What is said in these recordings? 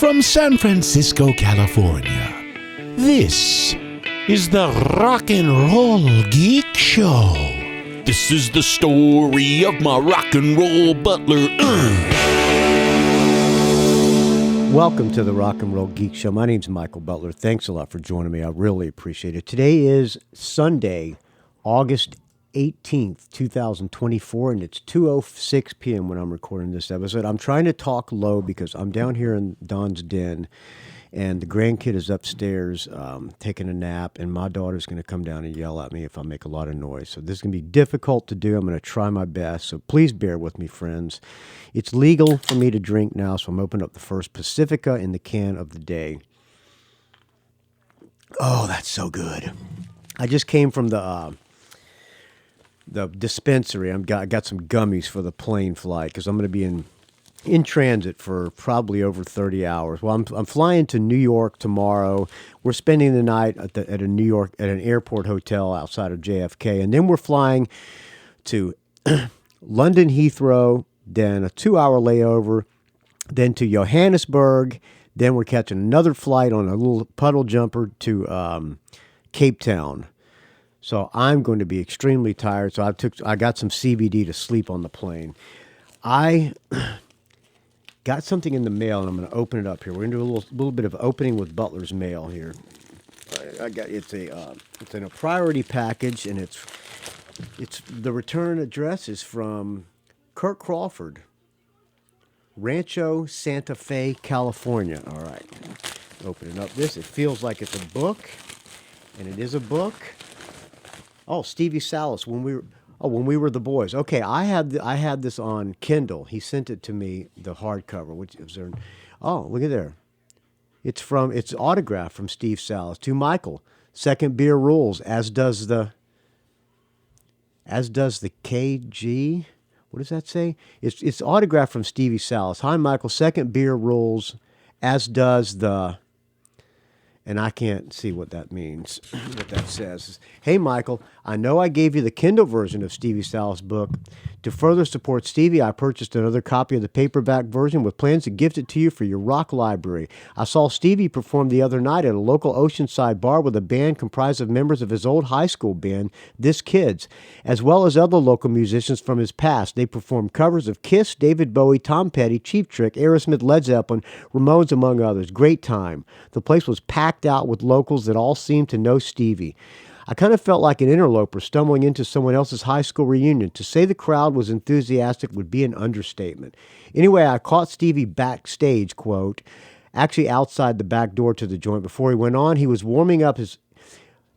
from San Francisco, California. This is the Rock and Roll Geek Show. This is the story of my rock and roll butler. Welcome to the Rock and Roll Geek Show. My name's Michael Butler. Thanks a lot for joining me. I really appreciate it. Today is Sunday, August 18th, 2024, and it's 2:06 p.m. when I'm recording this episode. I'm trying to talk low because I'm down here in Don's den, and the grandkid is upstairs taking a nap, and my daughter's going to come down and yell at me if I make a lot of noise. So this is going to be difficult to do. I'm going to try my best, so please bear with me, friends. It's legal for me to drink now, so I'm opening up the first Pacifica in the can of the day. Oh, that's so good. I just came from the dispensary. I got some gummies for the plane flight because I'm going to be in transit for probably over 30 hours. Well, I'm flying to New York tomorrow. We're spending the night at an airport hotel outside of JFK, and then we're flying to London Heathrow, then a 2-hour layover, then to Johannesburg, then we're catching another flight on a little puddle jumper to Cape Town. So I'm going to be extremely tired. So I got some CBD to sleep on the plane. I got something in the mail, and I'm going to open it up here. We're going to do a little bit of opening with Butler's mail here. It's in a priority package, and it's the return address is from Kirk Crawford, Rancho Santa Fe, California. All right, opening up this. It feels like it's a book, and it is a book. Oh, Stevie Salas, when we were the boys. Okay, I had this on Kindle. He sent it to me, the hardcover. Which is there? Oh, look at there. It's autographed from Steve Salas to Michael. Second beer rules, as does the KG. What does that say? It's autographed from Stevie Salas. Hi, Michael. Second beer rules, as does the. And I can't see what that means, what that says. Hey, Michael, I know I gave you the Kindle version of Stevie Salas' book. To further support Stevie, I purchased another copy of the paperback version with plans to gift it to you for your rock library. I saw Stevie perform the other night at a local Oceanside bar with a band comprised of members of his old high school band, This Kids, as well as other local musicians from his past. They performed covers of Kiss, David Bowie, Tom Petty, Cheap Trick, Aerosmith, Led Zeppelin, Ramones, among others. Great time. The place was packed out with locals that all seemed to know Stevie. I kind of felt like an interloper stumbling into someone else's high school reunion. To say the crowd was enthusiastic would be an understatement. Anyway, I caught Stevie backstage, quote, actually outside the back door to the joint. Before he went on, he was warming up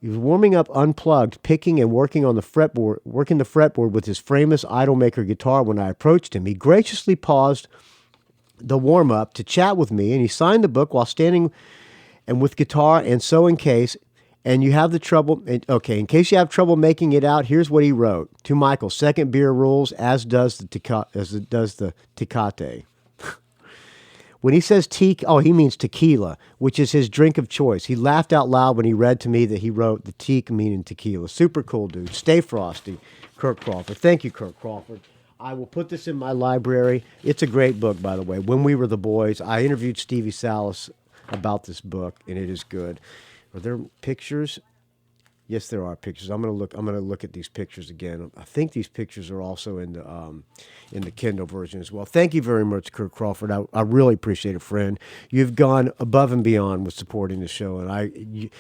unplugged, picking and working the fretboard with his famous Idolmaker guitar. When I approached him, he graciously paused the warm-up to chat with me, and he signed the book while standing and with guitar. And so in case you have trouble making it out, here's what he wrote. To Michael, second beer rules, as does the Tecate. When he says he means tequila, which is his drink of choice. He laughed out loud when he read to me that he wrote the teak meaning tequila. Super cool, dude. Stay frosty, Kirk Crawford. Thank you, Kirk Crawford. I will put this in my library. It's a great book, by the way. When We Were the Boys, I interviewed Stevie Salas about this book, and it is good. Are there pictures? Yes, there are pictures. I'm gonna look at these pictures again. I think these pictures are also in the Kindle version as well. Thank you very much, Kirk Crawford. I really appreciate it, friend. You've gone above and beyond with supporting the show, and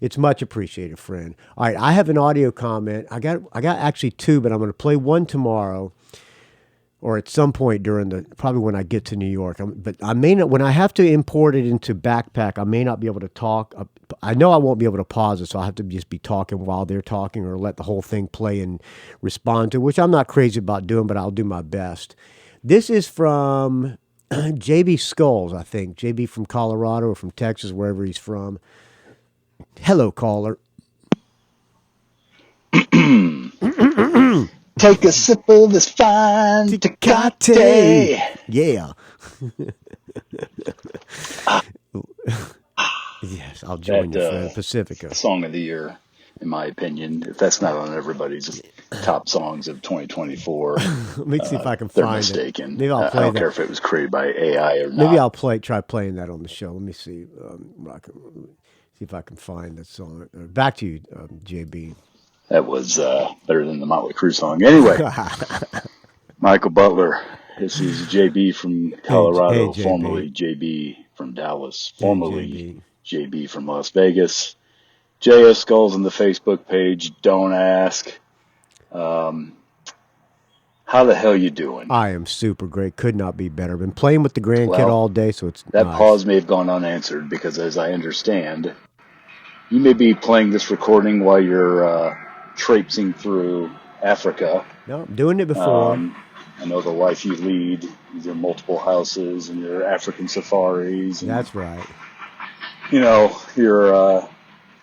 it's much appreciated, friend. All right, I have an audio comment. I got actually two, but I'm going to play one tomorrow, or at some point probably when I get to New York. But I may not, when I have to import it into Backpack, I may not be able to talk. I know I won't be able to pause it, so I'll have to just be talking while they're talking, or let the whole thing play and respond to, which I'm not crazy about doing, but I'll do my best. This is from JB Skulls, I think. JB from Colorado or from Texas, wherever he's from. Hello, caller. Take a sip of this fine Tecate. Yeah. Yes, I'll join you, friend. Pacifica. Song of the year. in my opinion. If that's not on everybody's top songs of 2024, Let me see if I can they're find mistaken. it. Maybe I'll I play don't that. care if it was created by AI or not. Maybe I'll try playing that on the show. Let me see. See if I can find that song. Back to you, JB. That was better than the Motley Crue song. Anyway, Michael Butler. This is JB from Colorado, JB. formerly JB from Dallas, Hey, formerly JB from Las Vegas. JS Skulls on the Facebook page. Don't ask. How the hell you doing? I am super great. Could not be better. Been playing with the grandkid all day, so it's that nice. pause may have gone unanswered because, as I understand, you may be playing this recording while you're traipsing through Africa. No, I'm doing it before. I know the life you lead, your multiple houses and your African safaris. And, That's right. You know, your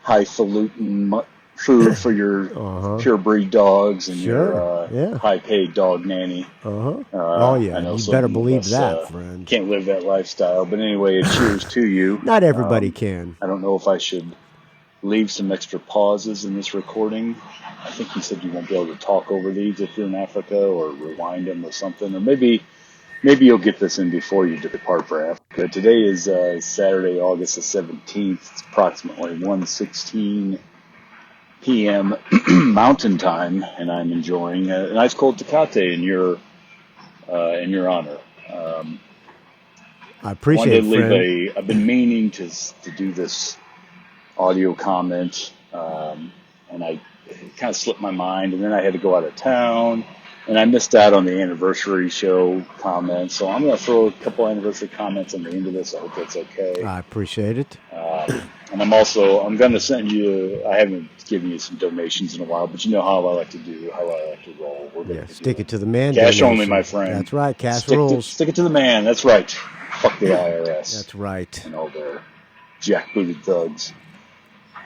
highfalutin food for your pure breed dogs and your high-paid dog nanny. Oh, yeah. You better believe that, friend. Can't live that lifestyle. But anyway, cheers to you. Not everybody can. I don't know if I should leave some extra pauses in this recording. I think you said you won't be able to talk over these if you're in Africa, or rewind them or something. Or maybe you'll get this in before you depart for Africa. Today is Saturday, August the 17th. It's approximately 1:16 p.m. Mountain Time, and I'm enjoying a nice cold Tecate in your honor. I appreciate it, friend. I've been meaning to do this audio comment, and it kind of slipped my mind, and then I had to go out of town, and I missed out on the anniversary show comments, so I'm going to throw a couple anniversary comments on the end of this. I hope that's okay. I appreciate it. And I'm going to send you, I haven't given you some donations in a while, but you know how I like to do, how I like to roll. Stick it to the man. Cash donation. only, my friend. That's right, cash rules. Stick it to the man, that's right. Fuck the IRS. That's right. And all their jackbooted thugs.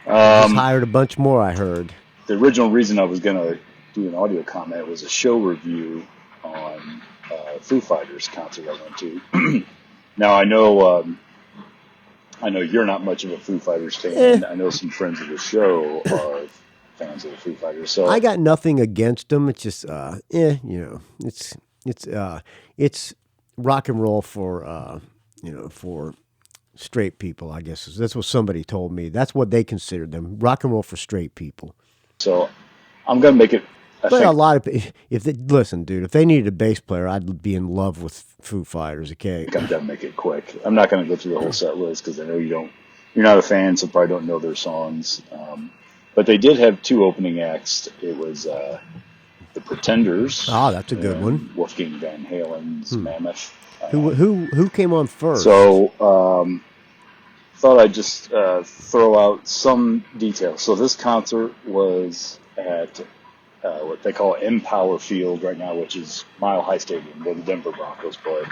Just hired a bunch more, I heard. The original reason I was going to do an audio comment was a show review on Foo Fighters concert I went to. Now, I know you're not much of a Foo Fighters fan. I know some friends of the show are fans of the Foo Fighters. So I got nothing against them. It's just, it's rock and roll for straight people, I guess. That's what somebody told me. That's what they considered them. Rock and roll for straight people. So I'm going to make it. A lot of listen, dude. If they needed a bass player, I'd be in love with Foo Fighters. Okay, I'm going to make it quick. I'm not going to go through the whole set list because I know you're not a fan, so probably don't know their songs. But they did have two opening acts. It was the Pretenders. Oh, that's a good one. Wolfgang Van Halen's Mammoth. Who came on first? So thought I'd just throw out some details. So this concert was at what they call Empower Field right now, which is Mile High Stadium, where the Denver Broncos play.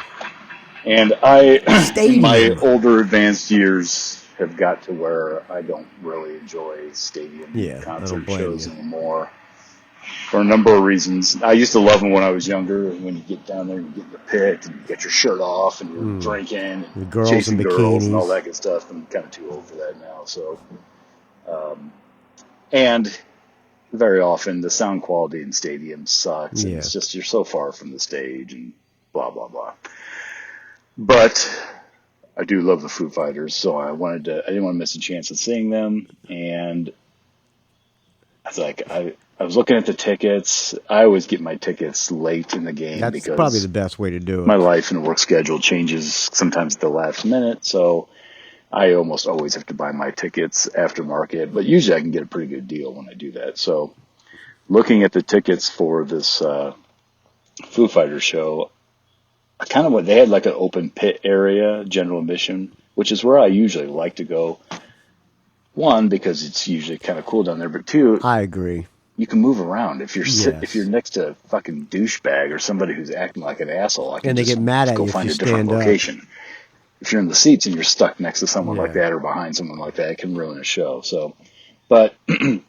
And in my older advanced years, have got to where I don't really enjoy stadium concert shows anymore. For a number of reasons. I used to love them when I was younger. When you get down there, you get in the pit, and you get your shirt off, and you're drinking, and girls chasing and girls, and all that good stuff. I'm kind of too old for that now. So, and very often the sound quality in stadiums sucks. And it's just you're so far from the stage, and blah blah blah. But I do love the Foo Fighters, so I didn't want to miss a chance of seeing them, and I was like, I was looking at the tickets. I always get my tickets late in the game. That's probably the best way to do it. My life and work schedule changes sometimes at the last minute, so I almost always have to buy my tickets aftermarket, but usually I can get a pretty good deal when I do that. So looking at the tickets for this Foo Fighters show, they had like an open pit area, general admission, which is where I usually like to go. One, because it's usually kind of cool down there, but two, I agree. You can move around if you're next to a fucking douchebag or somebody who's acting like an asshole. And they get mad at you if you stand up. Location. If you're in the seats and you're stuck next to someone like that or behind someone like that, it can ruin a show. So, but the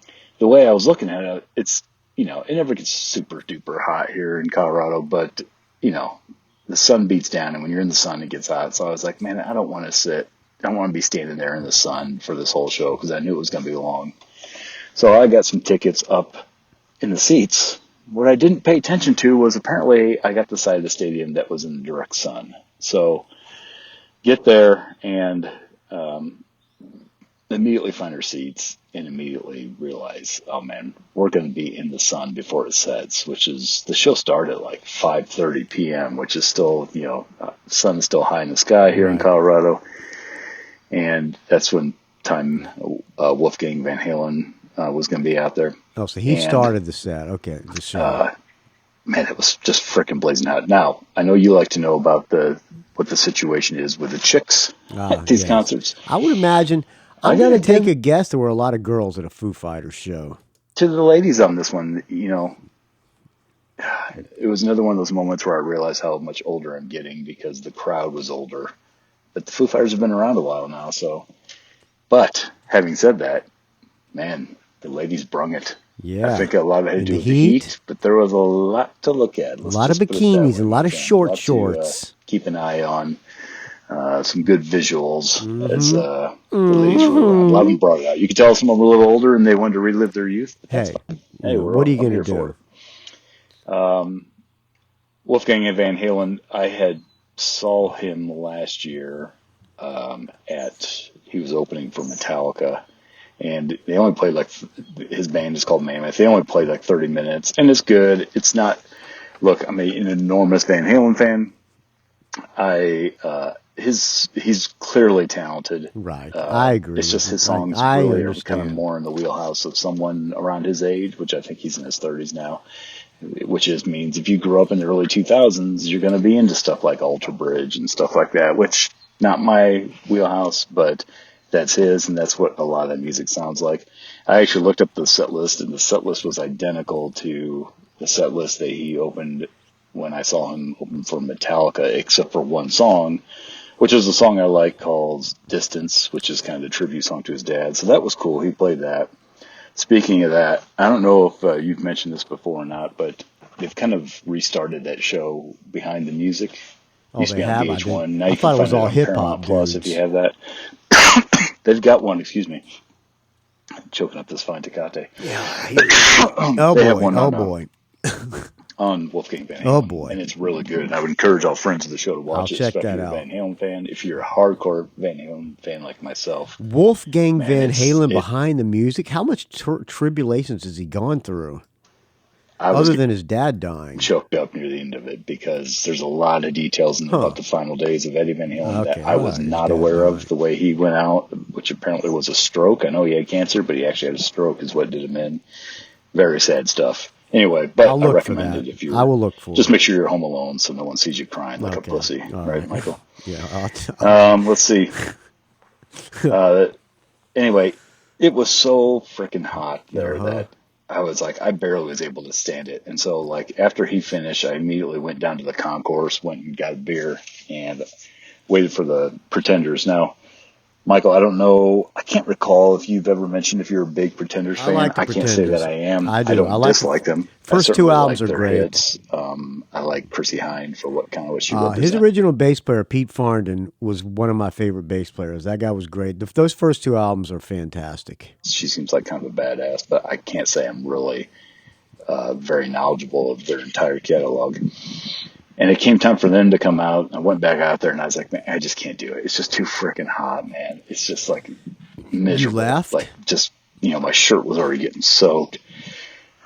way I was looking at it, it's it never gets super duper hot here in Colorado, but the sun beats down, and when you're in the sun, it gets hot. So I was like, man, I don't want to be standing there in the sun for this whole show because I knew it was going to be long. So I got some tickets up in the seats. What I didn't pay attention to was apparently I got the side of the stadium that was in the direct sun. So get there and immediately find our seats and immediately realize, oh man, we're going to be in the sun before it sets, which is, the show started at like 5:30 p.m., which is still, sun's still high in the sky here in Colorado. And that's when Wolfgang Van Halen was going to be out there. Oh, so he started the set. Okay, the show. Man, it was just freaking blazing hot. Now, I know you like to know about what the situation is with the chicks at these concerts. I would imagine. I'm going to take a guess there were a lot of girls at a Foo Fighters show. To the ladies on this one, it was another one of those moments where I realized how much older I'm getting because the crowd was older. But the Foo Fighters have been around a while now, so. But having said that, man, the ladies brung it. Yeah. I think a lot of it had to do with the heat, but there was a lot to look at. A lot of bikinis and a lot of short shorts. Keep an eye on. Some good visuals as the ladies were around. A lot of them brought it out. You could tell some of them were a little older and they wanted to relive their youth. That's fine. Hey, what are you going to do? Wolfgang Van Halen, I had saw him last year he was opening for Metallica, and they only played his band is called Mammoth. They only played like 30 minutes, and it's good. It's not, look, I'm an enormous Van Halen fan. He's clearly talented. Right. I agree. It's just his songs really are kind of more in the wheelhouse of someone around his age, which I think he's in his 30s now, which means if you grew up in the early 2000s, you're going to be into stuff like Alter Bridge and stuff like that, which not my wheelhouse, but that's his, and that's what a lot of that music sounds like. I actually looked up the set list, and the set list was identical to the set list that he opened when I saw him open for Metallica, except for one song, which is a song I like called Distance, which is kind of a tribute song to his dad. So that was cool. He played that. Speaking of that, I don't know if you've mentioned this before or not, but they've kind of restarted that show Behind the Music. Used to be on VH1. Now you can find it on Paramount Plus if you have that. They've got one, excuse me. I'm choking up this fine Tecate. Oh boy. On Wolfgang Van Halen. Oh boy. And it's really good. And I would encourage all friends of the show to watch it. Check that out. If you're a Van Halen fan, if you're a hardcore Van Halen fan like myself. Wolfgang Van Halen Behind the Music. How much tribulations has he gone through? Other than his dad dying. Choked up near the end of it because there's a lot of details about the final days of Eddie Van Halen that I was not aware of. The way he went out, which apparently was a stroke. I know he had cancer, but he actually had a stroke is what did him in. Very sad stuff. Anyway, but I recommend it if you. I will look for. Just make sure you're home alone so no one sees you crying like a pussy, right, Michael? Yeah. Let's see. Anyway, it was so freaking hot there that I was like, I barely was able to stand it. And so, after he finished, I immediately went down to the concourse, went and got a beer, and waited for the Pretenders. Now, Michael, I don't know. I can't recall if you've ever mentioned if you're a big Pretenders fan. I can't say that I am. I do. I don't dislike them. First two albums are great. Hits. I like Chrissy Hynde for what she represents. His original bass player, Pete Farndon, was one of my favorite bass players. That guy was great. Those first two albums are fantastic. She seems like kind of a badass, but I can't say I'm really very knowledgeable of their entire catalog. And it came time for them to come out. I went back out there, and I was like, man, I just can't do it. It's just too freaking hot, man. It's just miserable. You left? My shirt was already getting soaked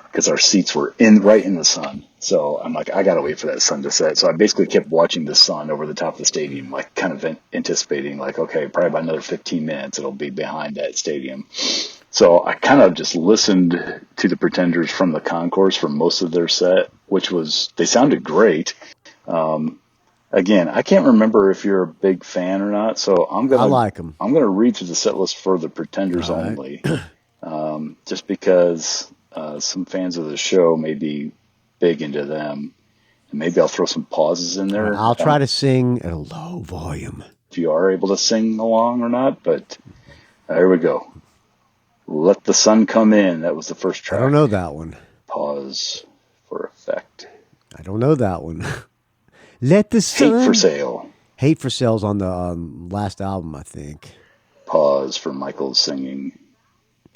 because our seats were right in the sun. So I'm like, I got to wait for that sun to set. So I basically kept watching the sun over the top of the stadium, kind of anticipating, okay, probably about another 15 minutes, it'll be behind that stadium. So I kind of just listened to the Pretenders from the concourse for most of their set, they sounded great. Again, I can't remember if you're a big fan or not, so I like them. I'm gonna read through the set list for the Pretenders only, just because some fans of the show may be big into them, and maybe I'll throw some pauses in there. I'll try to sing at a low volume. If you are able to sing along or not, but here we go. Let the Sun Come In. That was the first track. I don't know that one. Pause for effect. I don't know that one. Let the Sun. Hate for Sale. Hate for Sale's on the last album, I think. Pause for Michael's singing.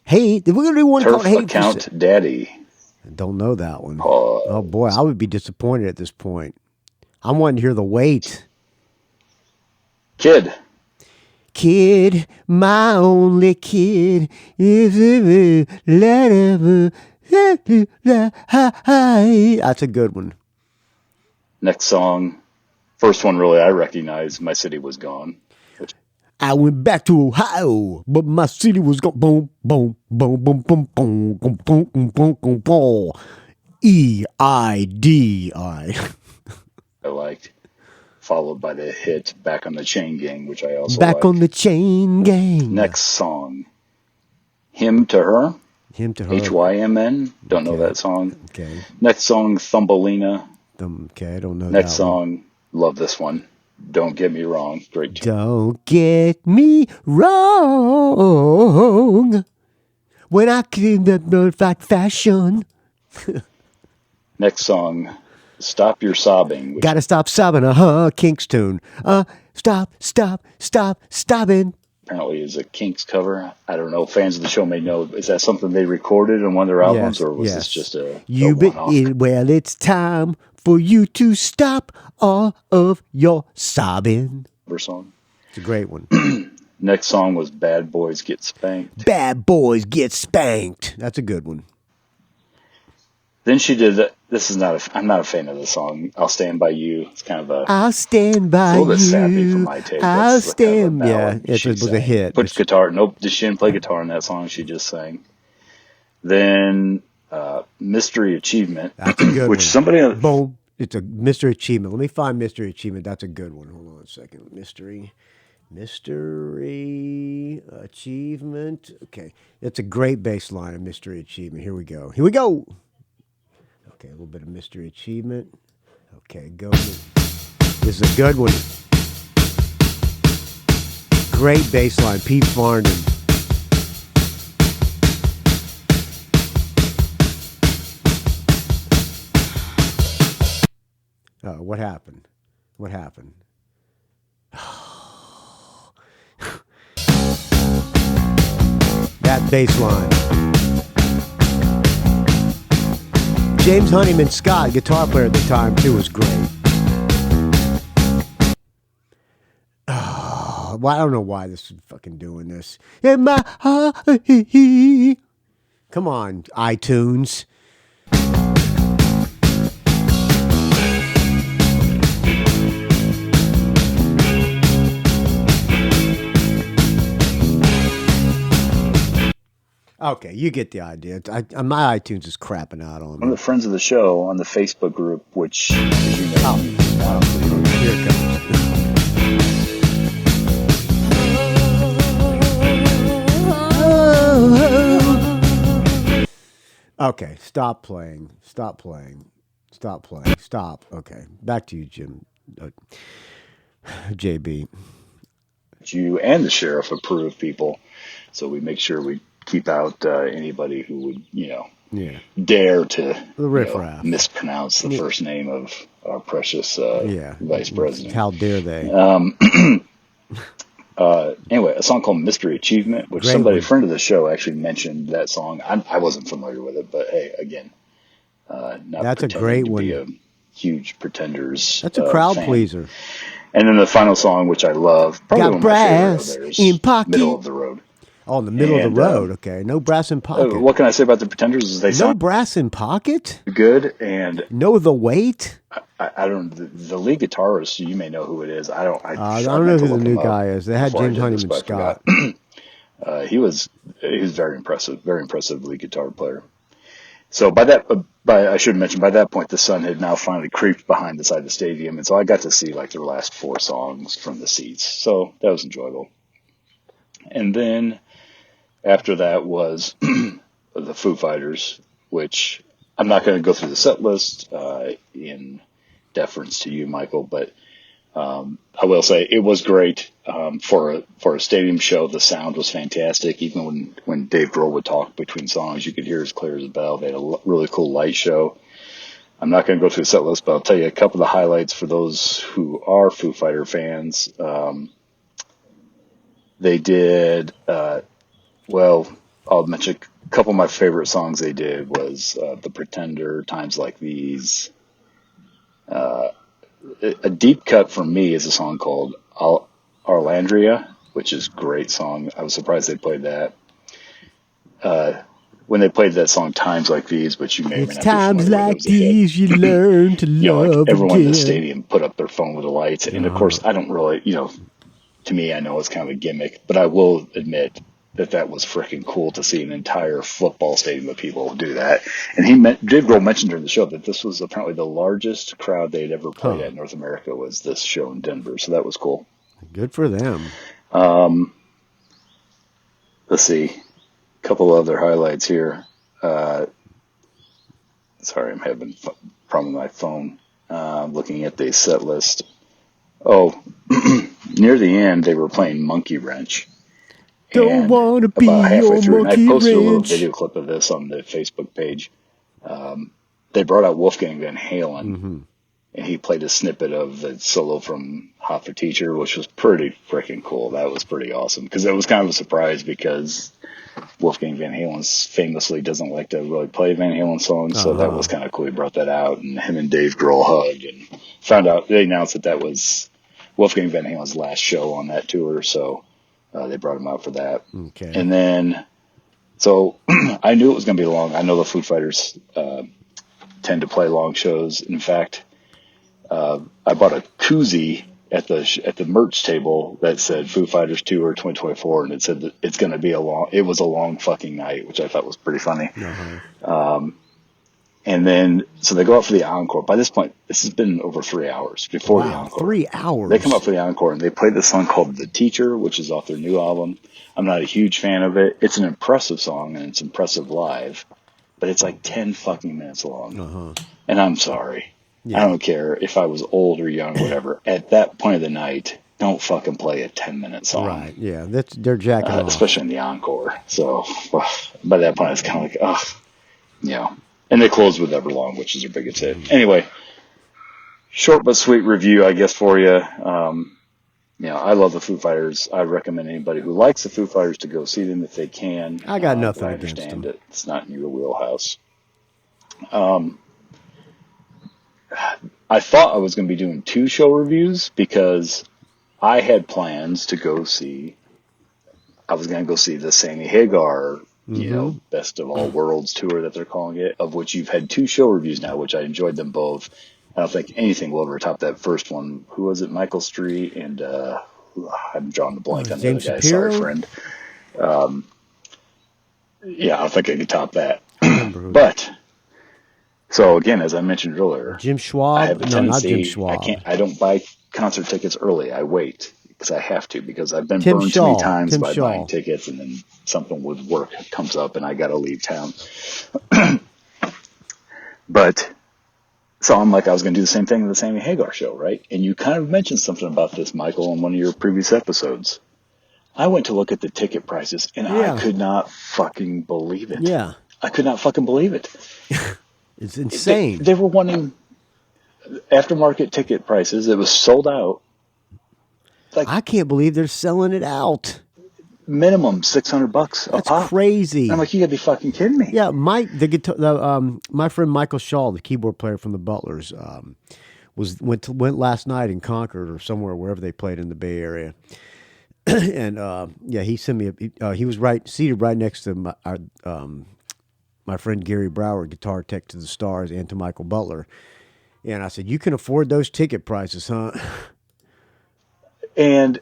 Hate. We're gonna do one called Turf Hate. Account Daddy. Don't know that one. Pause. Oh boy, I would be disappointed at this point. I'm wanting to hear the Wait. Kid. Kid, my only kid is that's a good one. Next song, first one really I recognize, My City Was Gone. I went back to Ohio, but my city was gone. Boom, boom, boom, boom, boom, boom, boom, boom, boom, boom, boom, boom. EIDI. I liked, followed by the hit Back on the Chain Gang, which I also Back liked. on the Chain Gang. Next song, Hymn to Her. Hymn to Her. HYMN. Don't know that song. Okay. Next song, Thumbelina. Okay, I don't know Next that one. song, love this one. Don't Get Me Wrong. Great tune. Don't get me wrong. When I clean that notified fashion. Next song, Stop Your Sobbing. Which Gotta stop sobbing, Kinks tune. Stop, stopping. apparently is a Kinks cover. I don't know. Fans of the show may know. Is that something they recorded in one of their albums, or was this just a one-off? Well, it's time for you to stop all of your sobbing. Song? It's a great one. Next song was Bad Boys Get Spanked. Bad boys get spanked. That's a good one. Then she did. I'm not a fan of the song. I'll Stand By You. It's kind of I'll stand by a little bit you. sappy for my taste. I'll That's kind of stand. a Yeah, ballad it she was a sang. hit. Puts guitar. Nope, she didn't play guitar in that song. She just sang. Then Mystery Achievement. That's a good which one. somebody. Boom. It's a Mystery Achievement. Let me find Mystery Achievement. That's a good one. Hold on a second. Mystery Achievement. Okay. That's a great bass line of Mystery Achievement. Here we go. Okay, a little bit of Mystery Achievement. Okay, go. This is a good one. Great bass line. Pete Farndon. What happened? That bass line. James Honeyman Scott, guitar player at the time, too, was great. Well, I don't know why this is fucking doing this. In my heart. Come on, iTunes. Okay, you get the idea. My iTunes is crapping out on One me. of the friends of the show on the Facebook group, which as you know, Here it comes. Okay, stop playing. Okay, back to you, Jim. JB. you and the sheriff approve people, so we make sure we keep out anybody who would, dare to mispronounce the first name of our precious vice president. How dare they? Anyway, a song called Mystery Achievement, which a friend of the show actually mentioned that song. I wasn't familiar with it, but hey, again, that's a great one. Be a huge Pretenders. That's a crowd fan. pleaser. And then the final song, which I love, probably one of my favorite of theirs, in pocket. Middle of the Road. Oh, in the middle of the road. Okay, no brass in pocket. What can I say about the Pretenders? Is they sound brass in pocket. Good and no the weight. I don't. The lead guitarist, you may know who it is. I don't know who the new guy is. They had James Honeyman Scott. He was very impressive lead guitar player. So I should mention, by that point, the sun had now finally creeped behind the side of the stadium, and so I got to see like their last 4 songs from the seats. So that was enjoyable. And then after that was the Foo Fighters, which I'm not going to go through the set list in deference to you, Michael, but I will say it was great for a stadium show. The sound was fantastic. Even when Dave Grohl would talk between songs, you could hear as clear as a bell. They had a really cool light show. I'm not going to go through the set list, but I'll tell you a couple of the highlights for those who are Foo Fighter fans. They did, I'll mention a couple of my favorite songs they did was The Pretender, Times Like These. A deep cut for me is a song called Arlandria, which is a great song. I was surprised they played that. When they played that song Times Like These, which you may or may It's not be times familiar with, like it was a hit. these you learn to Like love everyone in the again. stadium put up their phone with the lights. And of course, I don't really, to me, I know it's kind of a gimmick, but I will admit that was freaking cool to see an entire football stadium of people do that. And Dave Grohl mentioned during the show that this was apparently the largest crowd they'd ever played at in North America was this show in Denver. So that was cool. Good for them. Let's see. A couple other highlights here. Sorry, I'm having a problem with my phone. Looking at the set list. Oh, near the end, they were playing Monkey Wrench. Don't want to be about halfway your through, and I monkey posted a little wrench. video clip of this on the Facebook page. They brought out Wolfgang Van Halen, and he played a snippet of the solo from Hot for Teacher, which was pretty freaking cool. That was pretty awesome, because it was kind of a surprise, because Wolfgang Van Halen famously doesn't like to really play Van Halen songs, so that was kind of cool. He brought that out, and him and Dave Grohl hugged, and found out, they announced that was Wolfgang Van Halen's last show on that tour, so they brought him out for that. Okay. And then, so I knew it was going to be long. I know the Foo Fighters tend to play long shows. In fact, I bought a koozie at the merch table that said Foo Fighters Tour 2024, and it said that it's going to be it was a long fucking night, which I thought was pretty funny. And then, so they go out for the encore. By this point, this has been over 3 hours before the encore. 3 hours. They come up for the encore, and they play this song called The Teacher, which is off their new album. I'm not a huge fan of it. It's an impressive song, and it's impressive live, but it's like 10 fucking minutes long. And I'm sorry. Yeah. I don't care if I was old or young, whatever. At that point of the night, don't fucking play a 10-minute song. Right, yeah. They're jacking off. Especially in the encore. So, by that point, it's kind of like, ugh. And they close with Everlong, which is their biggest hit. Anyway, short but sweet review, I guess, for you. I love the Foo Fighters. I recommend anybody who likes the Foo Fighters to go see them if they can. I got nothing I against them. understand it. It's not in your wheelhouse. I thought I was going to be doing 2 show reviews because I had plans to go see. I was going to go see the Sammy Hagar, Best of All Worlds tour that they're calling it, of which you've had 2 show reviews now, which I enjoyed them both. I don't think anything will ever top that first one. Who was it? Michael Street and I'm drawing the blank on the other guy. Shapiro? Sorry, friend. I don't think I could top that. But so again, as I mentioned earlier, Jim Schwab. I have a tendency, not Jim Schwab. I don't buy concert tickets early. I wait because I have to, because I've been burned too many times by buying tickets, and then something with work comes up and I got to leave town. But so I'm like, I was going to do the same thing with the Sammy Hagar show, right? And you kind of mentioned something about this, Michael, in one of your previous episodes. I went to look at the ticket prices, and I could not fucking believe it. Yeah. I could not fucking believe it. It's insane. They were wanting aftermarket ticket prices. It was sold out. Like, I can't believe they're selling it out. Minimum $600 a That's pop. crazy. And I'm like, you gotta be fucking kidding me. Yeah, my friend Michael Schall, the keyboard player from the Butlers, went last night in Concord or somewhere, wherever they played in the Bay Area. And he sent me he was seated right next to my friend Gary Brower, guitar tech to the Stars, and to Michael Butler. And I said, "You can afford those ticket prices, huh?" And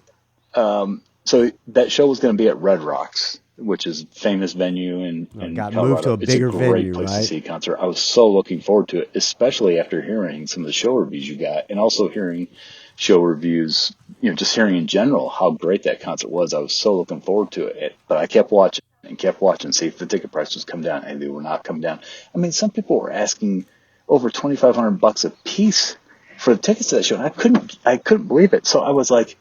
so that show was going to be at Red Rocks, which is a famous venue in Colorado. Moved to a bigger it's a great venue, place right? to see a concert. I was so looking forward to it, especially after hearing some of the show reviews you got, and also hearing show reviews, just hearing in general how great that concert was. I was so looking forward to it, but I kept watching and see if the ticket prices come down, and they were not coming down. I mean, some people were asking over $2,500 a piece for the tickets to that show, and I couldn't believe it. So I was like,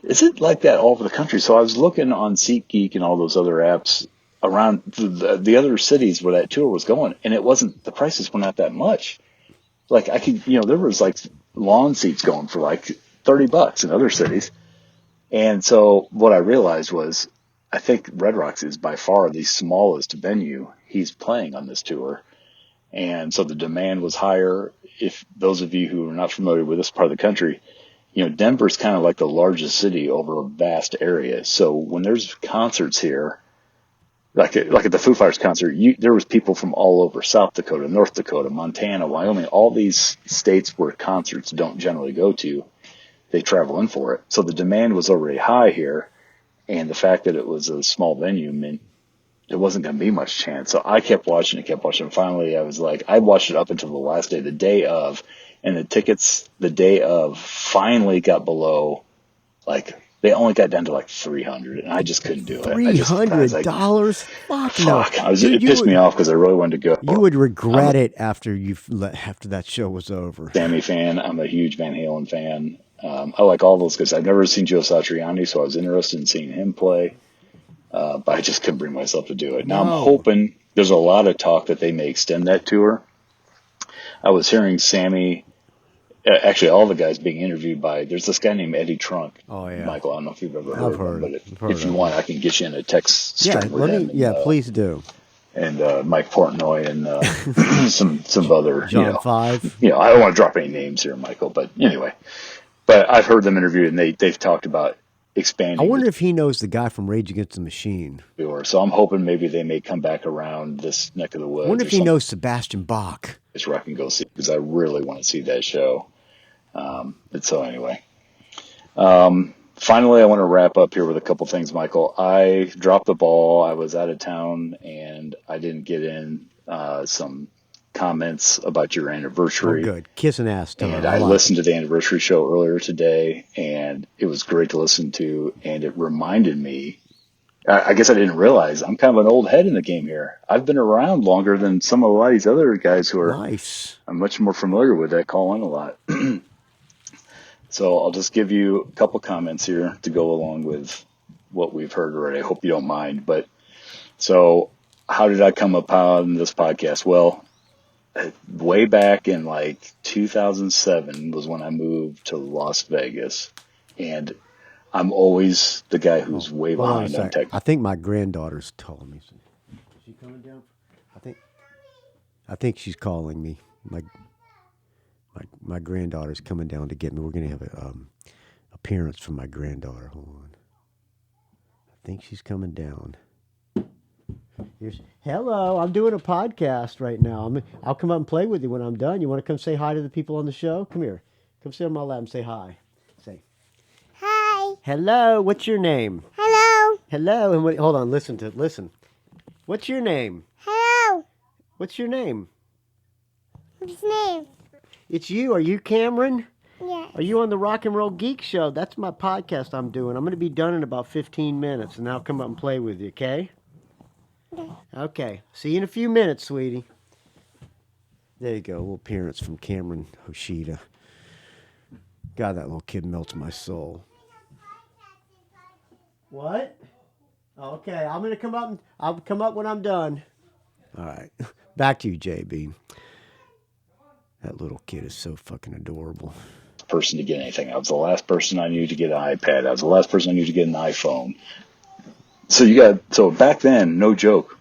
is it like that all over the country? So I was looking on SeatGeek and all those other apps around the other cities where that tour was going, and the prices were not that much. Like I could, there was like lawn seats going for like $30 in other cities. And so what I realized was I think Red Rocks is by far the smallest venue he's playing on this tour. And so the demand was higher. If those of you who are not familiar with this part of the country, Denver's kind of like the largest city over a vast area. So when there's concerts here, like at the Foo Fighters concert, there was people from all over South Dakota, North Dakota, Montana, Wyoming, all these states where concerts don't generally go to. They travel in for it. So the demand was already high here. And the fact that it was a small venue meant there wasn't going to be much chance. So I kept watching it. Finally, I was like, I watched it up until the last day, the day of, and the tickets the day of finally got below, like, they only got down to like 300, and I just couldn't do it. $300? Fuck no. It pissed me off because I really wanted to go. You would regret it after that show was over. Sammy fan. I'm a huge Van Halen fan. I like all those guys. I've never seen Joe Satriani, so I was interested in seeing him play. But I just couldn't bring myself to do it. Now I'm hoping, there's a lot of talk that they may extend that tour. I was hearing Sammy, actually all the guys being interviewed by, there's this guy named Eddie Trunk. Oh, yeah. Michael, I don't know if you've ever heard of him, but if you him. want, I can get you in a text string with him. Please do. And Mike Portnoy and some other, John Five. I don't want to drop any names here, Michael, but anyway. But I've heard them interviewed, and they've talked about expanding. I wonder if he knows the guy from Rage Against the Machine. So I'm hoping maybe they may come back around this neck of the woods. I wonder if he knows Sebastian Bach. Where I can go see, because I really want to see that show. But so anyway. Finally, I want to wrap up here with a couple things, Michael. I dropped the ball. I was out of town, and I didn't get in some comments about your anniversary. Oh, good. Kissing ass. And I listened to the anniversary show earlier today, and it was great to listen to, and it reminded me, I guess I didn't realize, I'm kind of an old head in the game here. I've been around longer than a lot of these other guys who are nice. I'm much more familiar with that call in a lot. So I'll just give you a couple comments here to go along with what we've heard already. I hope you don't mind. But so how did I come upon this podcast? Well, way back in like 2007 was when I moved to Las Vegas, and I'm always the guy who's way behind on tech. I think my granddaughter's calling me. Is she coming down? I think she's calling me. My granddaughter's coming down to get me. We're going to have an appearance from my granddaughter. Hold on. I think she's coming down. Hello, I'm doing a podcast right now. I'll come up and play with you when I'm done. You want to come say hi to the people on the show? Come here. Come sit on my lap and say hi. Say hi. Hello. What's your name? Hello. Hello. And hold on. Listen. What's your name? Hello. What's your name? What's his name? It's you. Are you Cameron? Yes. Are you on the Rock and Roll Geek Show? That's my podcast I'm doing. I'm going to be done in about 15 minutes, and I'll come up and play with you, okay? Okay. See you in a few minutes, sweetie. There you go. A little appearance from Cameron Hoshida. God, that little kid melts my soul. What? Okay. I'm going to come up. I'll come up when I'm done. All right. Back to you, JB. That little kid is so fucking adorable. Person to get anything. I was the last person I knew to get an iPad. I was the last person I knew to get an iPhone. So back then, no joke,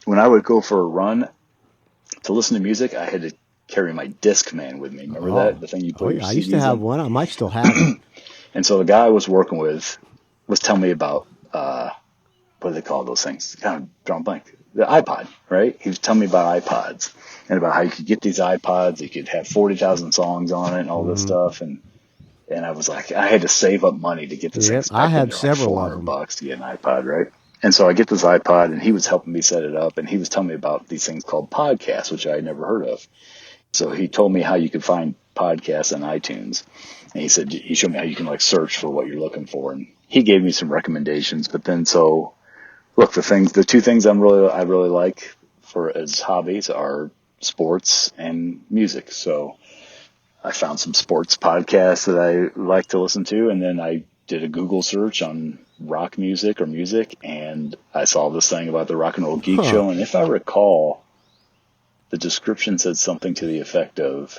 when I would go for a run to listen to music, I had to carry my Discman with me. Remember that? The thing you put your CDs I used to have one. I might still have it. And so the guy I was working with was telling me about, what do they call those things? Kind of drawing blank. The iPod, right? He was telling me about iPods and about how you could get these iPods. You could have 40,000 songs on it and all this stuff. And I was like, I had to save up money to get this. Yep, I had several of them. $400 to get an iPod, right? And so I get this iPod, and he was helping me set it up, and he was telling me about these things called podcasts, which I had never heard of. So he told me how you could find podcasts on iTunes, and he showed me how you can like search for what you're looking for, and he gave me some recommendations. But then, so look, the two things I really like for as hobbies are sports and music. So I found some sports podcasts that I like to listen to, and then I did a Google search on rock music or music, and I saw this thing about the Rock and Roll Geek Show, and if I recall, the description said something to the effect of,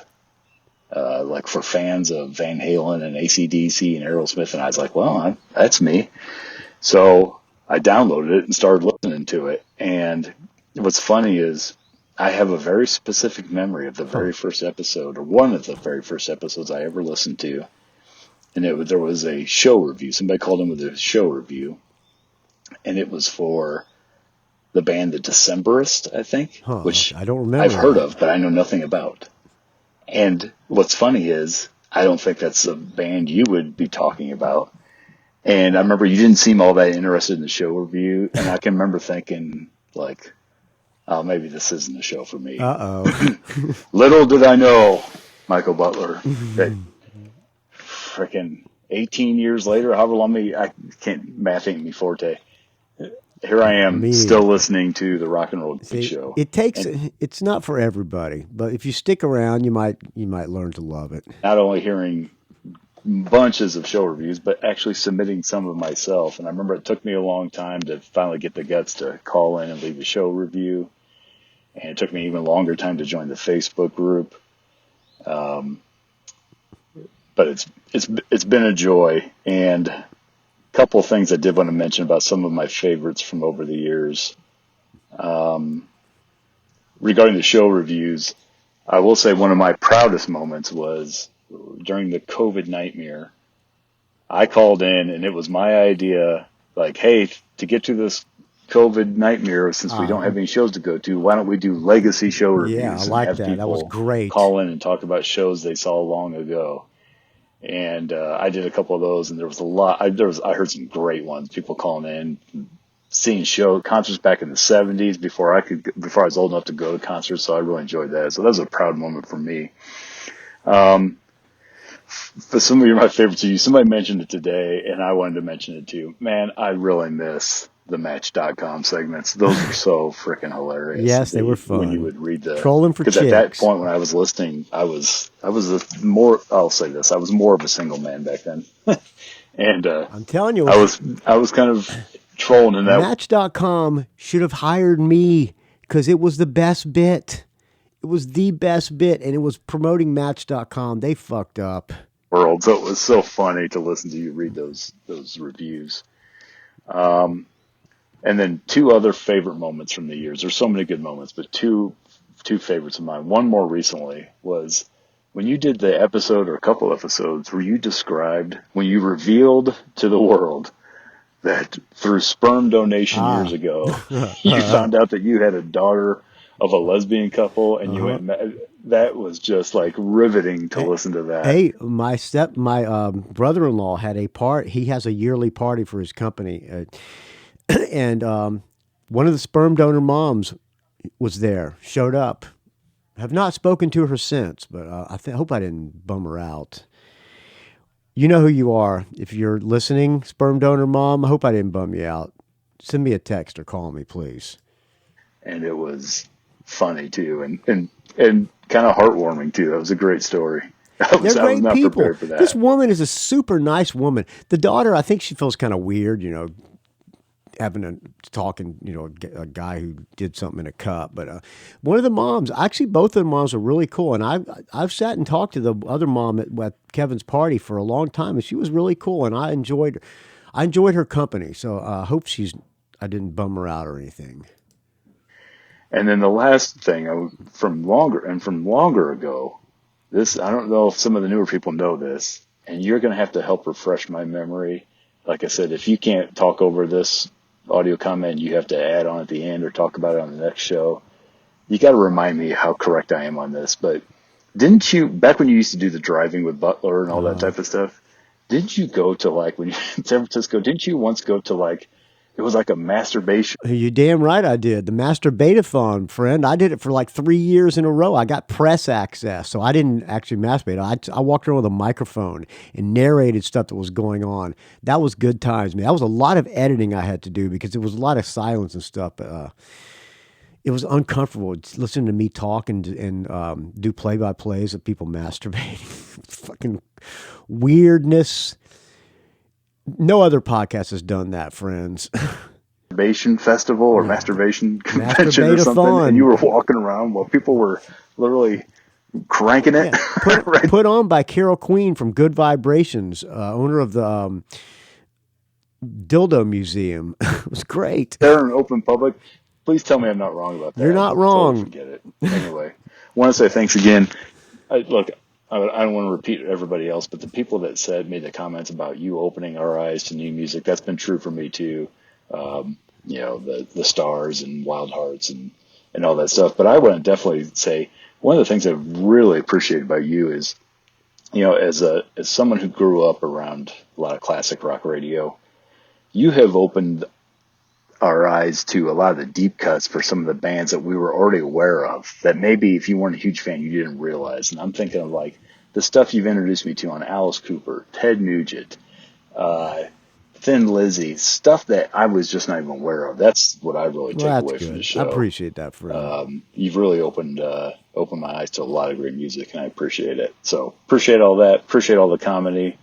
like for fans of Van Halen and AC/DC and Aerosmith, and I was like, well, that's me. So I downloaded it and started listening to it. And what's funny is I have a very specific memory of the very first episode, or one of the very first episodes I ever listened to. And there was a show review. Somebody called in with a show review, and it was for the band The Decemberists, I think, which I don't remember. I've heard of, but I know nothing about. And what's funny is I don't think that's a band you would be talking about. And I remember you didn't seem all that interested in the show review, and I can remember thinking, like, oh, maybe this isn't a show for me. Uh-oh. Little did I know, Michael Butler, that freaking 18 years later, however long I can't, math ain't me forte. Here I am, still listening to the Rock and Roll Geek Show. It's not for everybody, but if you stick around, you might learn to love it. Not only hearing bunches of show reviews, but actually submitting some of myself. And I remember it took me a long time to finally get the guts to call in and leave a show review. And it took me even longer time to join the Facebook group. But it's been a joy. And a couple of things I did want to mention about some of my favorites from over the years. Regarding the show reviews, I will say one of my proudest moments was during the COVID nightmare. I called in, and it was my idea, like, hey, to get to this COVID nightmare, since we don't have any shows to go to, why don't we do legacy show reviews? Yeah, I like that. That was great. Call in and talk about shows they saw long ago. And I did a couple of those, and there was a lot. I heard some great ones. People calling in, seeing concerts back in the 70s before I was old enough to go to concerts. So I really enjoyed that. So that was a proud moment for me. For some of my favorites of you, somebody mentioned it today, and I wanted to mention it too. Man, I really miss the Match.com segments. Those were so freaking hilarious. Yes, they were fun. When you would read Trolling for chicks. Because at that point when I was listening, I'll say this, I was more of a single man back then. And I'm telling you, I was kind of trolling in that. Match.com should have hired me because it was the best bit. It was the best bit, and it was promoting Match.com. They fucked up. World. So it was so funny to listen to you read those reviews. And then two other favorite moments from the years. There's so many good moments, but two favorites of mine. One more recently was when you did the episode, or a couple episodes, where you described, when you revealed to the world that through sperm donation years ago, you found out that you had a daughter of a lesbian couple, and you went, that was just like riveting to listen to that. Hey, my brother-in-law had a party. He has a yearly party for his company. And one of the sperm donor moms was there, showed up. Have not spoken to her since, but I hope I didn't bum her out. You know who you are. If you're listening, sperm donor mom, I hope I didn't bum you out. Send me a text or call me, please. And it was funny, too, and kind of heartwarming, too. That was a great story. I was not prepared for that. This woman is a super nice woman. The daughter, I think she feels kind of weird, talking, a guy who did something in a cup. But one of the moms, actually both of the moms are really cool. And I've sat and talked to the other mom at Kevin's party for a long time, and she was really cool. And I enjoyed her company. So I hope I didn't bum her out or anything. And then the last thing from longer ago, this, I don't know if some of the newer people know this, and you're going to have to help refresh my memory. Like I said, if you can't talk over this audio comment, you have to add on at the end or talk about it on the next show. You got to remind me how correct I am on this. But didn't you, back when you used to do the driving with Butler and all that type of stuff, didn't you go to, like, when you in San Francisco, didn't you once go to, like, it was like a masturbation? You damn right I did. The Masturbate-a-thon, friend. I did it for like 3 years in a row. I got press access, so I didn't actually masturbate. I walked around with a microphone and narrated stuff that was going on. That was good times, man. That was a lot of editing I had to do because there was a lot of silence and stuff. But it was uncomfortable listening to me talk and do play-by-plays of people masturbating. Fucking weirdness. No other podcast has done that, friends. Masturbation festival or masturbation convention or something, and you were walking around while people were literally cranking it. Yeah. Put on by Carol Queen from Good Vibrations, owner of the dildo museum. It was great. They're in open public. Please tell me I'm not wrong about that. You're not Totally wrong. forget it. Anyway, I want to say thanks again. Look, I don't want to repeat everybody else, but the people that made the comments about you opening our eyes to new music, that's been true for me too. The Stars and Wild Hearts and all that stuff. But I want to definitely say one of the things I've really appreciated about you is, as someone who grew up around a lot of classic rock radio, you have opened our eyes to a lot of the deep cuts for some of the bands that we were already aware of that maybe if you weren't a huge fan, you didn't realize. And I'm thinking of like the stuff you've introduced me to on Alice Cooper, Ted Nugent, Thin Lizzy, stuff that I was just not even aware of. That's what I really take away from the show. I appreciate that, friend. You've really opened my eyes to a lot of great music, and I appreciate it. So appreciate all that. Appreciate all the comedy.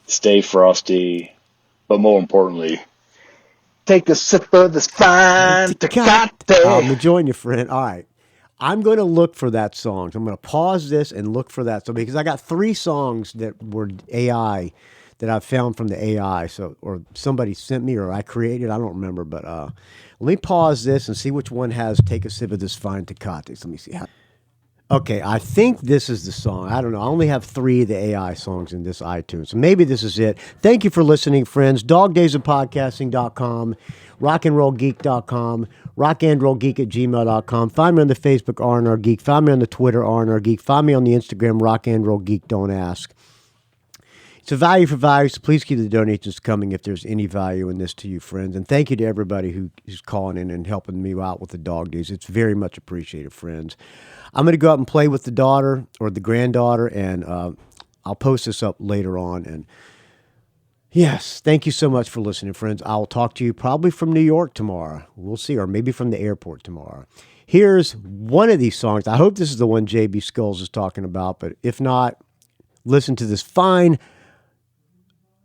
Stay frosty. But more importantly, take a sip of this fine Tecate. I'm enjoying you, friend. All right. I'm going to look for that song. So I'm going to pause this and look for that. So because I got 3 songs that were AI that I found from the AI. So, or somebody sent me or I created. I don't remember. But let me pause this and see which one has Take a Sip of This Fine Tecate. So let me see. Okay, I think this is the song. I don't know. I only have 3 of the AI songs in this iTunes. So maybe this is it. Thank you for listening, friends. dogdaysofpodcasting.com, rockandrollgeek.com, rockandrollgeek@gmail.com. Find me on the Facebook, R&R Geek. Find me on the Twitter, R&R Geek. Find me on the Instagram, rockandrollgeek. Don't ask. It's a value for value, so please keep the donations coming if there's any value in this to you, friends. And thank you to everybody who's calling in and helping me out with the dog days. It's very much appreciated, friends. I'm going to go out and play with the daughter or the granddaughter, and I'll post this up later on. And yes, thank you so much for listening, friends. I'll talk to you probably from New York tomorrow. We'll see, or maybe from the airport tomorrow. Here's one of these songs. I hope this is the one JB Skulls is talking about, but if not, listen to this fine,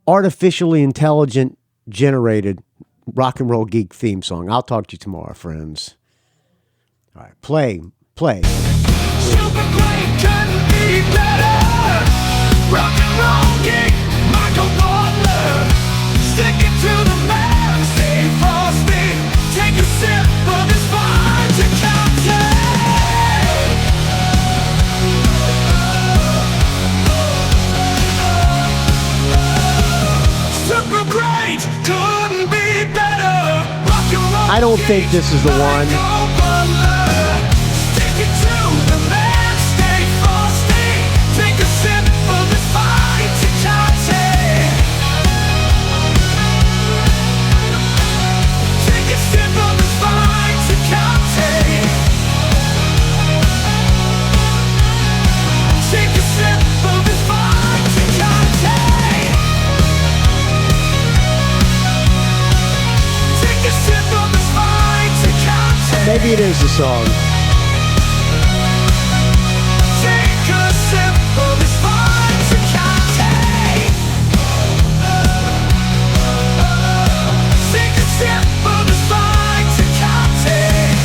artificially intelligent generated rock and roll geek theme song. I'll talk to you tomorrow, friends. All right, play. Super great, couldn't be better. Rock and roll geek, Michael Butler. Stick it to the man, stay frosty. Take a sip of this fine Tecate. Super great, couldn't be better. Rock and roll I don't think this is the one. Maybe it is the song. Take a sip of this fine Tecate. Take a sip of this fine Tecate.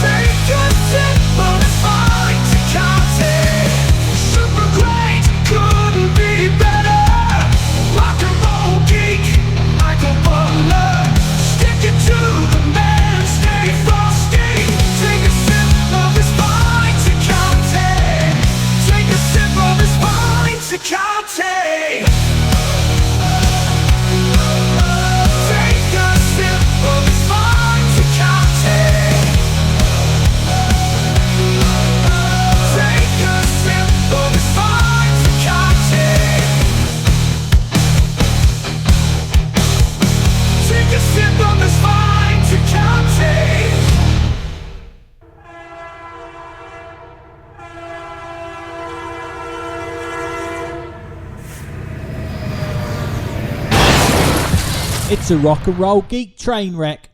Take a sip of this fine Tecate. Super great, couldn't be better. Rock and roll geek, Michael Butler. To the man, stay frosty. Take a sip of this fine Tecate. Take a sip of this fine Tecate. Take a sip of this fine Tecate. Take a sip of this fine Tecate. Take a sip of this fine Tecate. It's a rock and roll geek train wreck.